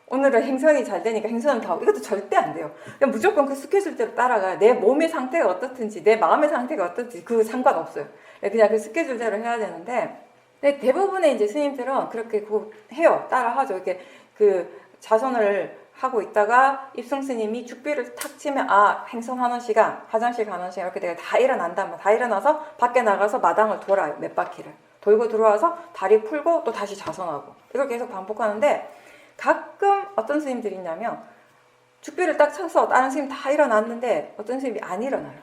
오늘은 행선이 잘 되니까 행선을 다 하고 이것도 절대 안 돼요. 그냥 무조건 그 스케줄대로 따라가야 내 몸의 상태가 어떻든지 내 마음의 상태가 어떻든지 그 상관없어요. 그냥 그 스케줄대로 해야 되는데 근데 대부분의 이제 스님들은 그렇게 해요. 따라하죠. 이렇게 그 자선을 하고 있다가 입승 스님이 죽비를 탁 치면 행선하는 시간, 화장실 가는 시간 이렇게 내가 다 일어난다면 다 일어나서 밖에 나가서 마당을 돌아요. 몇 바퀴를. 돌고 들어와서 다리 풀고 또 다시 자선하고 이걸 계속 반복하는데 가끔 어떤 스님들이 있냐면 죽비를 딱 쳐서 다른 스님 다 일어났는데 어떤 스님이 안 일어나요.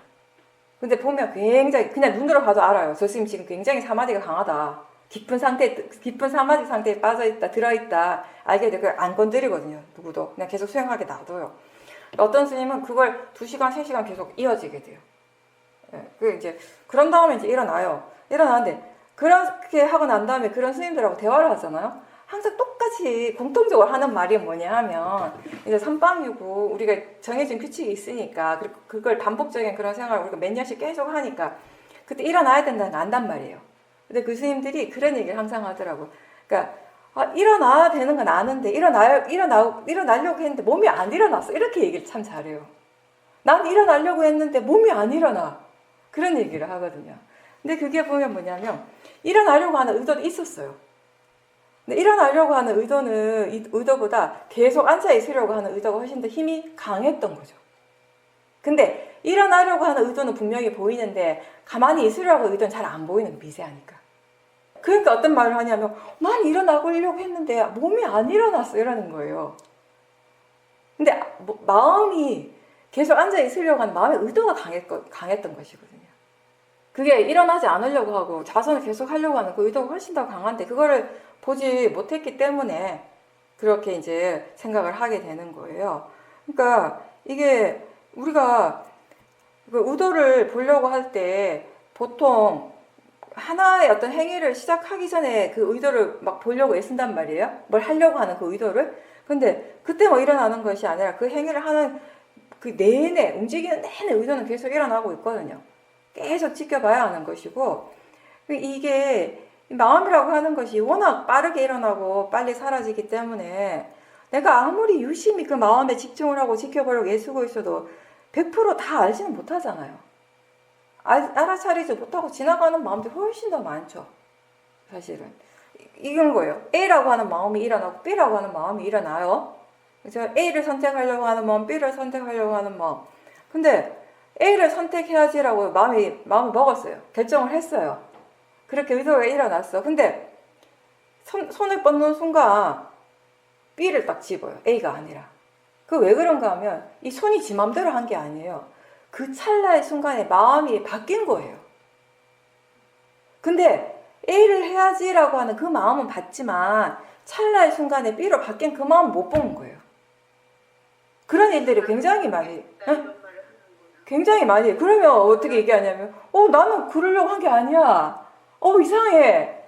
근데 보면 굉장히 그냥 눈으로 봐도 알아요. 저 스님 지금 굉장히 사마디가 강하다. 깊은 사마디 상태에 빠져있다, 들어있다. 알게 되고 안 건드리거든요. 누구도. 그냥 계속 수행하게 놔둬요. 어떤 스님은 그걸 2시간, 3시간 계속 이어지게 돼요. 그런 다음에 이제 일어나요. 일어나는데 그렇게 하고 난 다음에 그런 스님들하고 대화를 하잖아요. 항상 똑같이 공통적으로 하는 말이 뭐냐 하면 이제 선방이고 우리가 정해진 규칙이 있으니까 그걸 반복적인 그런 생활을 우리가 몇 년씩 계속 하니까 그때 일어나야 된다는 거 안단 말이에요. 근데 그 스님들이 그런 얘기를 항상 하더라고. 그러니까 일어나야 되는 건 아는데 일어나려고 했는데 몸이 안 일어났어. 이렇게 얘기를 참 잘해요. 난 일어나려고 했는데 몸이 안 일어나. 그런 얘기를 하거든요. 근데 그게 보면 뭐냐면 일어나려고 하는 의도도 있었어요. 근데 일어나려고 하는 의도는 이 의도보다 계속 앉아 있으려고 하는 의도가 훨씬 더 힘이 강했던 거죠. 근데 일어나려고 하는 의도는 분명히 보이는데 가만히 있으려고 하는 의도는 잘 안 보이는 거, 미세하니까. 그러니까 어떤 말을 하냐면 난 일어나려고 했는데 몸이 안 일어났어 이러는 거예요. 근데 마음이 계속 앉아 있으려고 하는 마음의 의도가 강했던 것이거든요. 그게 일어나지 않으려고 하고 자선을 계속 하려고 하는 그 의도가 훨씬 더 강한데 그거를 보지 못했기 때문에 그렇게 이제 생각을 하게 되는 거예요. 그러니까 이게 우리가 그 의도를 보려고 할 때 보통 하나의 어떤 행위를 시작하기 전에 그 의도를 막 보려고 애쓴단 말이에요. 뭘 하려고 하는 그 의도를. 근데 그때 뭐 일어나는 것이 아니라 그 행위를 하는 그 내내, 움직이는 내내 의도는 계속 일어나고 있거든요. 계속 지켜봐야 하는 것이고, 이게 마음이라고 하는 것이 워낙 빠르게 일어나고 빨리 사라지기 때문에 내가 아무리 유심히 그 마음에 집중을 하고 지켜보려고 애쓰고 있어도 100%다 알지는 못하잖아요. 알아차리지 못하고 지나가는 마음들이 훨씬 더 많죠. 사실은. 이건 거예요. A라고 하는 마음이 일어나고 B라고 하는 마음이 일어나요. 그래서 A를 선택하려고 하는 마음, B를 선택하려고 하는 마음. 근데 A를 선택해야지라고 마음을 먹었어요. 결정을 했어요. 그렇게 의도가 일어났어. 근데 손을 뻗는 순간 B를 딱 집어요. A가 아니라. 그 왜 그런가 하면 이 손이 지 맘대로 한 게 아니에요. 그 찰나의 순간에 마음이 바뀐 거예요. 근데 A를 해야지라고 하는 그 마음은 봤지만 찰나의 순간에 B로 바뀐 그 마음은 못 본 거예요. 그런 일들이 굉장히 많이, 굉장히 많이 해요. 그러면 어떻게 얘기하냐면, 나는 그러려고 한 게 아니야. 이상해.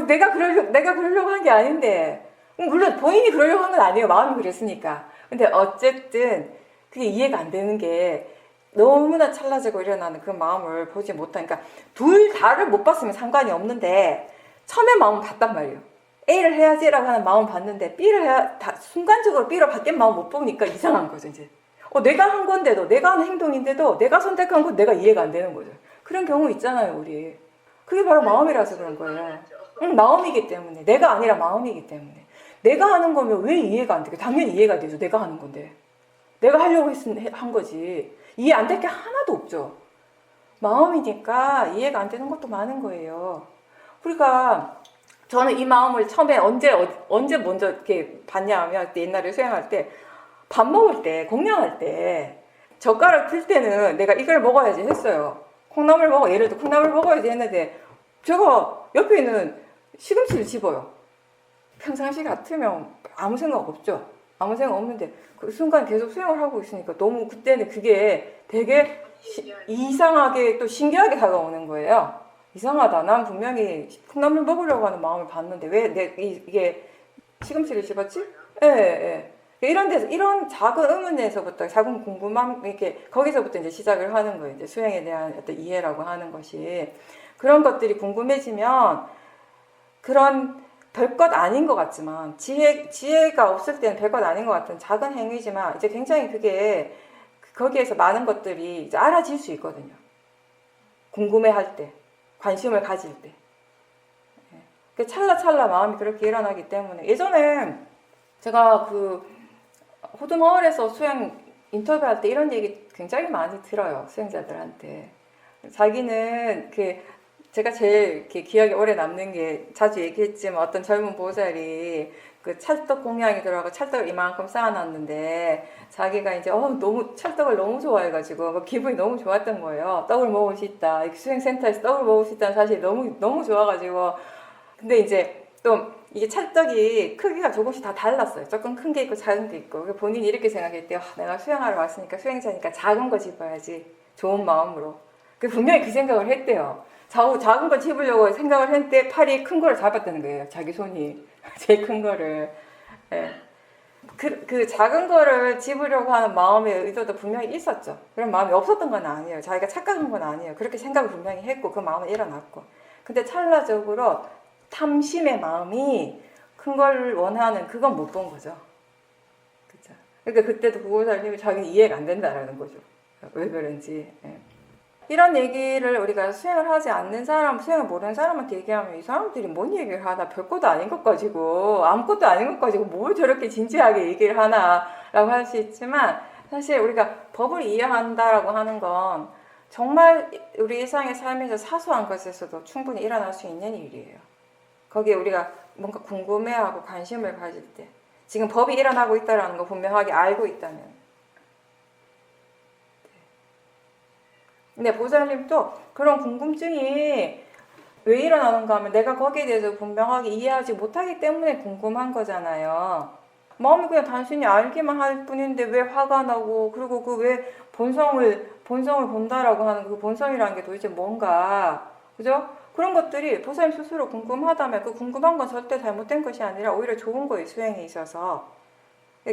내가 그러려고 한 게 아닌데. 물론 본인이 그러려고 한 건 아니에요. 마음이 그랬으니까. 근데 어쨌든 그게 이해가 안 되는 게 너무나 찰나지고 일어나는 그 마음을 보지 못하니까 둘 다를 못 봤으면 상관이 없는데 처음에 마음은 봤단 말이에요. A를 해야지라고 하는 마음은 봤는데 B를 해야 순간적으로 B로 바뀐 마음 못 보니까 이상한 거죠. 이제 내가 한 건데도 내가 한 행동인데도 내가 선택한 건 내가 이해가 안 되는 거죠. 그런 경우 있잖아요, 우리. 그게 바로 마음이라서 그런 거예요. 마음이기 때문에. 내가 아니라 마음이기 때문에. 내가 하는 거면 왜 이해가 안 돼? 당연히 이해가 되죠. 내가 하는 건데. 내가 하려고 한 거지. 이해 안 될 게 하나도 없죠. 마음이니까 이해가 안 되는 것도 많은 거예요. 저는 이 마음을 처음에 언제 먼저 이렇게 봤냐 하면 옛날에 수행할 때 밥 먹을 때, 공양할 때 젓가락 틀 때는 내가 이걸 먹어야지 했어요. 예를 들어 콩나물 먹어야지 했는데 제가 옆에 있는 시금치를 집어요. 평상시 같으면 아무 생각 없죠. 아무 생각 없는데 그 순간 계속 수행을 하고 있으니까 너무 그때는 그게 되게 이상하게 또 신기하게 다가오는 거예요. 이상하다. 난 분명히 콩나물 먹으려고 하는 마음을 봤는데 왜 이게 시금치를 집었지? 예. 이런 작은 의문에서부터 작은 궁금함 거기서부터 이제 시작을 하는 거예요. 이제 수행에 대한 어떤 이해라고 하는 것이 그런 것들이 궁금해지면 그런 별것 아닌 것 같지만 지혜가 없을 때는 별것 아닌 것 같은 작은 행위지만 이제 굉장히 그게 거기에서 많은 것들이 이제 알아질 수 있거든요. 궁금해할 때, 관심을 가질 때. 찰나찰나 마음이 그렇게 일어나기 때문에 예전에 제가 호두마을에서 수행 인터뷰할 때 이런 얘기 굉장히 많이 들어요. 수행자들한테. 자기는 제가 제일 이렇게 기억에 오래 남는 게 자주 얘기했지만 어떤 젊은 보살이 그 찰떡 공양이 들어가고 찰떡을 이만큼 쌓아놨는데 자기가 이제 너무 찰떡을 너무 좋아해가지고 기분이 너무 좋았던 거예요. 떡을 먹을 수 있다. 수행센터에서 떡을 먹을 수 있다는 사실이 너무 좋아가지고 근데 이제 또 이게 찰떡이 크기가 조금씩 다 달랐어요. 조금 큰 게 있고 작은 게 있고 본인이 이렇게 생각했대요. 내가 수행하러 왔으니까 수행자니까 작은 거 집어야지. 좋은 마음으로. 분명히 그 생각을 했대요. 작은 거 집으려고 생각을 했는데 팔이 큰 거를 잡았다는 거예요. 자기 손이. 제일 큰 거를. 예. 그 작은 거를 집으려고 하는 마음의 의도도 분명히 있었죠. 그런 마음이 없었던 건 아니에요. 자기가 착각한 건 아니에요. 그렇게 생각을 분명히 했고 그 마음은 일어났고. 근데 찰나적으로 탐심의 마음이 큰 걸 원하는 그건 못 본 거죠. 그죠? 그러니까 그때도 구보살님이 자기는 이해가 안 된다라는 거죠. 왜 그런지. 예. 이런 얘기를 우리가 수행을 하지 않는 사람, 수행을 모르는 사람한테 얘기하면 이 사람들이 뭔 얘기를 하나, 별것도 아닌 것 가지고, 아무것도 아닌 것 가지고 뭘 저렇게 진지하게 얘기를 하나라고 할 수 있지만, 사실 우리가 법을 이해한다라고 하는 건 정말 우리 일상의 삶에서 사소한 것에서도 충분히 일어날 수 있는 일이에요. 거기에 우리가 뭔가 궁금해하고 관심을 가질 때, 지금 법이 일어나고 있다는 거 분명하게 알고 있다면. 근데 보살님도 그런 궁금증이 왜 일어나는가 하면 내가 거기에 대해서 분명하게 이해하지 못하기 때문에 궁금한 거잖아요. 마음이 그냥 단순히 알기만 할 뿐인데 왜 화가 나고, 그리고 그 왜 본성을 본다라고 하는 그 본성이라는 게 도대체 뭔가, 그죠? 그런 것들이 보살님 스스로 궁금하다면 그 궁금한 건 절대 잘못된 것이 아니라 오히려 좋은 거예요, 수행에 있어서.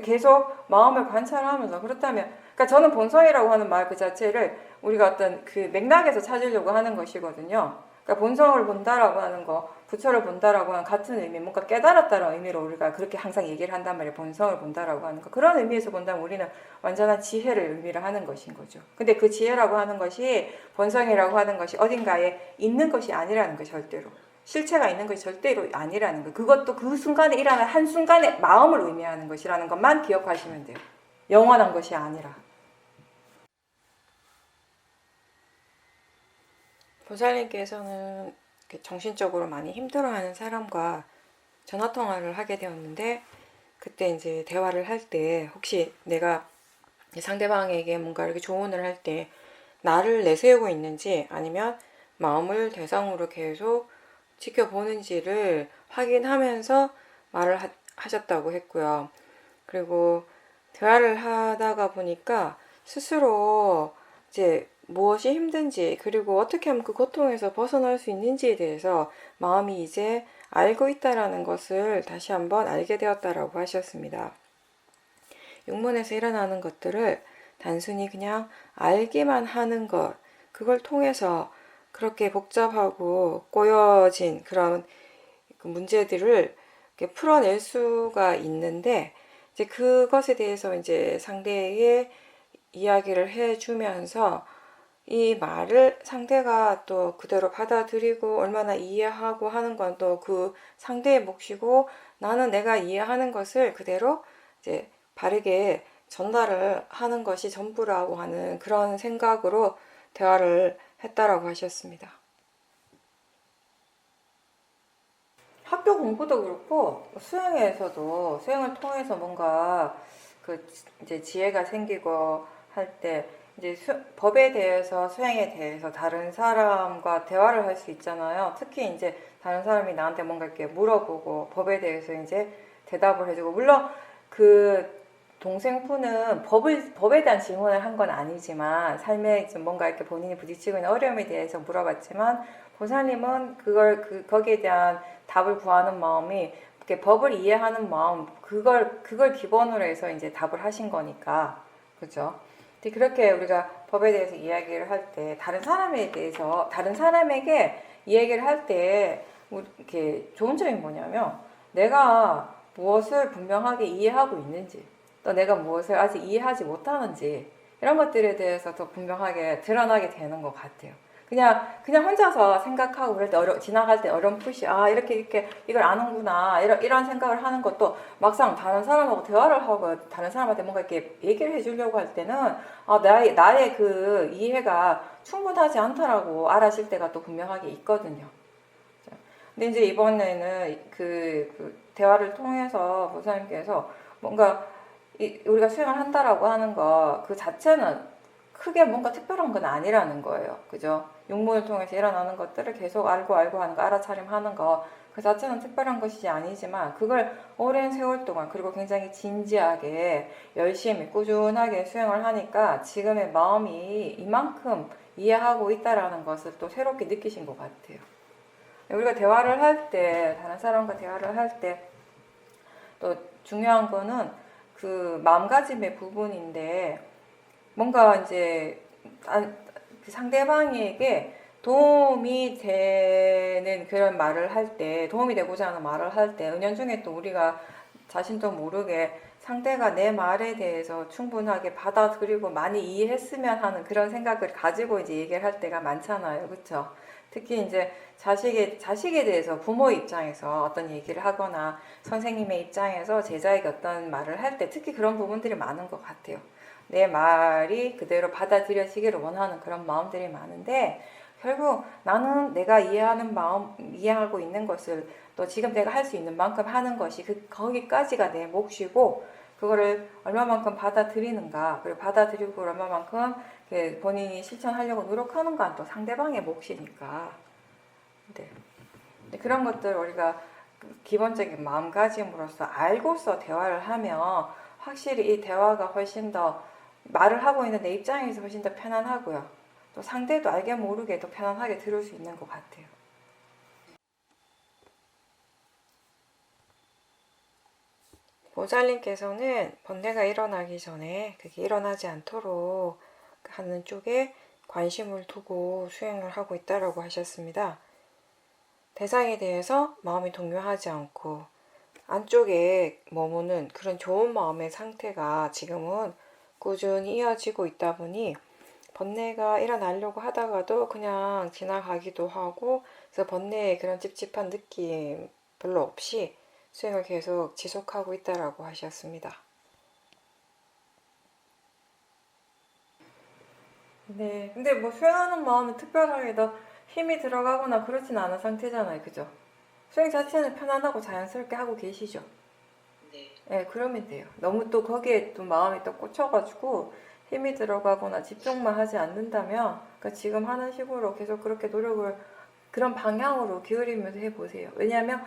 계속 마음을 관찰하면서. 그렇다면, 그러니까 저는 본성이라고 하는 말 그 자체를 우리가 어떤 그 맥락에서 찾으려고 하는 것이거든요. 그러니까 본성을 본다라고 하는 거, 부처를 본다라고 하는 같은 의미, 뭔가 깨달았다는 의미로 우리가 그렇게 항상 얘기를 한단 말이에요. 본성을 본다라고 하는 거. 그런 의미에서 본다면 우리는 완전한 지혜를 의미를 하는 것인 거죠. 근데 그 지혜라고 하는 것이, 본성이라고 하는 것이 어딘가에 있는 것이 아니라는 거예요, 절대로. 실체가 있는 것이 절대로 아니라는 거. 그것도 그 순간에 일어나는 한순간의 마음을 의미하는 것이라는 것만 기억하시면 돼요. 영원한 것이 아니라. 보살님께서는 정신적으로 많이 힘들어하는 사람과 전화통화를 하게 되었는데, 그때 이제 대화를 할 때 혹시 내가 상대방에게 뭔가 이렇게 조언을 할 때 나를 내세우고 있는지 아니면 마음을 대상으로 계속 지켜보는지를 확인하면서 말을 하셨다고 했고요. 그리고 대화를 하다가 보니까 스스로 이제 무엇이 힘든지, 그리고 어떻게 하면 그 고통에서 벗어날 수 있는지에 대해서 마음이 이제 알고 있다라는 것을 다시 한번 알게 되었다라고 하셨습니다. 육문에서 일어나는 것들을 단순히 그냥 알기만 하는 것, 그걸 통해서 그렇게 복잡하고 꼬여진 그런 문제들을 이렇게 풀어낼 수가 있는데, 이제 그것에 대해서 이제 상대에게 이야기를 해주면서 이 말을 상대가 또 그대로 받아들이고 얼마나 이해하고 하는 건 또 그 상대의 몫이고, 나는 내가 이해하는 것을 그대로 이제 바르게 전달을 하는 것이 전부라고 하는 그런 생각으로 대화를 했다라고 하셨습니다. 학교 공부도 그렇고 수행에서도, 수행을 통해서 뭔가 그 이제 지혜가 생기고 할 때 이제 법에 대해서, 수행에 대해서 다른 사람과 대화를 할 수 있잖아요. 특히 이제 다른 사람이 나한테 뭔가 이렇게 물어보고 법에 대해서 이제 대답을 해주고, 물론 그 동생분은 법에 대한 질문을 한 건 아니지만 삶에 좀 뭔가 이렇게 본인이 부딪히고 있는 어려움에 대해서 물어봤지만, 보살님은 거기에 대한 답을 구하는 마음이, 이렇게 법을 이해하는 마음, 그걸 기본으로 해서 이제 답을 하신 거니까, 그죠? 그렇게 우리가 법에 대해서 이야기를 할 때, 다른 사람에게 이야기를 할 때, 이렇게 좋은 점이 뭐냐면, 내가 무엇을 분명하게 이해하고 있는지, 또 내가 무엇을 아직 이해하지 못하는지, 이런 것들에 대해서 더 분명하게 드러나게 되는 것 같아요. 그냥 혼자서 생각하고 그럴 때 지나갈 때 어렴풋이, 이렇게 이걸 아는구나, 이런 생각을 하는 것도, 막상 다른 사람하고 대화를 하고 다른 사람한테 뭔가 이렇게 얘기를 해주려고 할 때는 나의 그 이해가 충분하지 않다라고 알아질 때가 또 분명하게 있거든요. 근데 이제 이번에는 그 대화를 통해서 보살님께서 뭔가 우리가 수행을 한다라고 하는 거 그 자체는 크게 뭔가 특별한 건 아니라는 거예요. 그죠? 육문을 통해서 일어나는 것들을 계속 알고 하는 거, 알아차림하는 거, 그 자체는 특별한 것이지 아니지만, 그걸 오랜 세월 동안, 그리고 굉장히 진지하게 열심히 꾸준하게 수행을 하니까 지금의 마음이 이만큼 이해하고 있다라는 것을 또 새롭게 느끼신 것 같아요. 우리가 대화를 할 때, 다른 사람과 대화를 할 때 또 중요한 거는 그 마음가짐의 부분인데, 뭔가 이제 그 상대방에게 도움이 되는 그런 말을 할 때, 도움이 되고자 하는 말을 할 때, 은연중에 또 우리가 자신도 모르게 상대가 내 말에 대해서 충분하게 받아들이고 많이 이해했으면 하는 그런 생각을 가지고 이제 얘기를 할 때가 많잖아요. 그쵸? 특히 이제 자식에 대해서 부모 입장에서 어떤 얘기를 하거나 선생님의 입장에서 제자에게 어떤 말을 할 때 특히 그런 부분들이 많은 것 같아요. 내 말이 그대로 받아들여지기를 원하는 그런 마음들이 많은데 결국 나는 내가 이해하는 마음, 이해하고 있는 것을 또 지금 내가 할 수 있는 만큼 하는 것이 거기까지가 내 몫이고 그거를 얼마만큼 받아들이는가 그리고 받아들이고 얼마만큼 본인이 실천하려고 노력하는가 또 상대방의 몫이니까 네. 그런 것들 우리가 기본적인 마음가짐으로서 알고서 대화를 하면 확실히 이 대화가 훨씬 더 말을 하고 있는 내 입장에서 훨씬 더 편안하고요. 또 상대도 알게 모르게 더 편안하게 들을 수 있는 것 같아요. 보살님께서는 번뇌가 일어나기 전에 그게 일어나지 않도록 하는 쪽에 관심을 두고 수행을 하고 있다고 하셨습니다. 대상에 대해서 마음이 동요하지 않고 안쪽에 머무는 그런 좋은 마음의 상태가 지금은 꾸준히 이어지고 있다 보니 번뇌가 일어나려고 하다가도 그냥 지나가기도 하고 그래서 번뇌의 그런 찝찝한 느낌 별로 없이 수행을 계속 지속하고 있다고 하셨습니다. 네, 근데 뭐 수행하는 마음은 특별하게 더 힘이 들어가거나 그렇진 않은 상태잖아요, 그죠? 수행 자체는 편안하고 자연스럽게 하고 계시죠? 네. 네, 그러면 돼요. 너무 또 거기에 또 마음이 또 꽂혀가지고 힘이 들어가거나 집중만 하지 않는다면, 그러니까 지금 하는 식으로 계속 그렇게 노력을 그런 방향으로 기울이면서 해보세요. 왜냐하면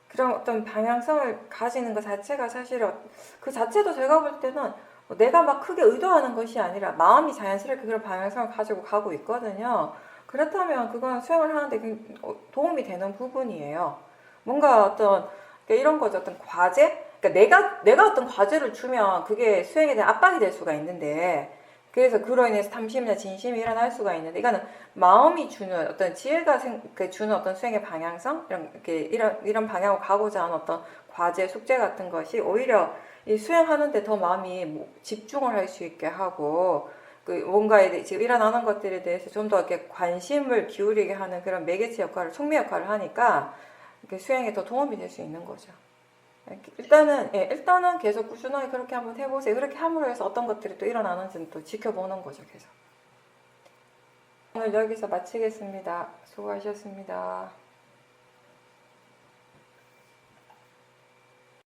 그런 어떤 방향성을 가지는 것 자체가 사실은 그 자체도 제가 볼 때는 내가 막 크게 의도하는 것이 아니라 마음이 자연스럽게 그런 방향성을 가지고 가고 있거든요. 그렇다면 그건 수행을 하는데 도움이 되는 부분이에요. 뭔가 어떤 이런 거죠. 어떤 과제? 그러니까 내가 어떤 과제를 주면 그게 수행에 대한 압박이 될 수가 있는데 그래서 그로 인해서 탐심이나 진심이 일어날 수가 있는데 이거는 마음이 주는 어떤 지혜가 주는 어떤 수행의 방향성 이런 방향으로 가고자 하는 어떤 과제 숙제 같은 것이 오히려 이 수행하는데 더 마음이 집중을 할 수 있게 하고 그 뭔가에 지금 일어나는 것들에 대해서 좀 더 이렇게 관심을 기울이게 하는 그런 매개체 역할을 촉매 역할을 하니까 수행에 더 도움이 될 수 있는 거죠. 일단은 계속 꾸준하게 그렇게 한번 해보세요. 그렇게 함으로 해서 어떤 것들이 또 일어나는지는 또 지켜보는 거죠, 계속. 오늘 여기서 마치겠습니다. 수고하셨습니다.